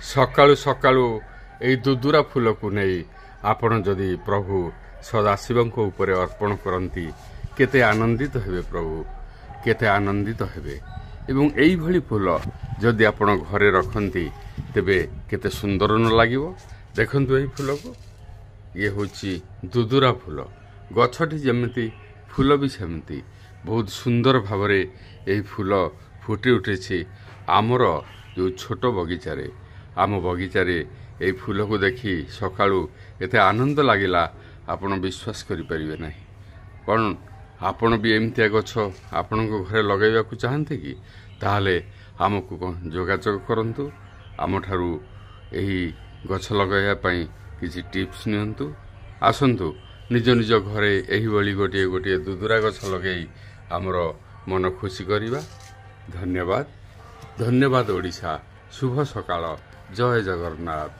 ସକାଳୁ ସକାଳୁ ଏହି ଦୁଦୁରା ଫୁଲକୁ ନେଇ ଆପଣ ଯଦି ପ୍ରଭୁ ସଦାଶିବଙ୍କ ଉପରେ ଅର୍ପଣ କରନ୍ତି କେତେ ଆନନ୍ଦିତ ହେବେ ପ୍ରଭୁ, କେତେ ଆନନ୍ଦିତ ହେବେ। ଏବଂ ଏଇଭଳି ଫୁଲ ଯଦି ଆପଣ ଘରେ ରଖନ୍ତି ତେବେ କେତେ ସୁନ୍ଦର ନ ଲାଗିବ। ଦେଖନ୍ତୁ ଏହି ଫୁଲକୁ, ଇଏ ହେଉଛି ଦୁଦୁରା ଫୁଲ। ଗଛଟି ଯେମିତି ଫୁଲ ବି ସେମିତି ବହୁତ ସୁନ୍ଦର ଭାବରେ ଏହି ଫୁଲ ଫୁଟି ଉଠିଛି ଆମର ଯେଉଁ ଛୋଟ ବଗିଚାରେ। ଆମ ବଗିଚାରେ ଏହି ଫୁଲକୁ ଦେଖି ସକାଳୁ ଏତେ ଆନନ୍ଦ ଲାଗିଲା ଆପଣ ବିଶ୍ୱାସ କରିପାରିବେ ନାହିଁ। କ'ଣ ଆପଣ ବି ଏମିତିଆ ଗଛ ଆପଣଙ୍କ ଘରେ ଲଗାଇବାକୁ ଚାହାନ୍ତି କି? ତାହେଲେ ଆମକୁ ଯୋଗାଯୋଗ କରନ୍ତୁ, ଆମଠାରୁ ଏହି ଗଛ ଲଗାଇବା ପାଇଁ କିଛି ଟିପ୍ସ ନିଅନ୍ତୁ। ଆସନ୍ତୁ ନିଜ ନିଜ ଘରେ ଏହିଭଳି ଗୋଟିଏ ଗୋଟିଏ ଦୁଦୁରା ଗଛ ଲଗାଇ ଆମର ମନ ଖୁସି କରିବା। ଧନ୍ୟବାଦ, ଧନ୍ୟବାଦ ଓଡ଼ିଶା। ଶୁଭ ସକାଳ, ଜୟ ଜଗନ୍ନାଥ।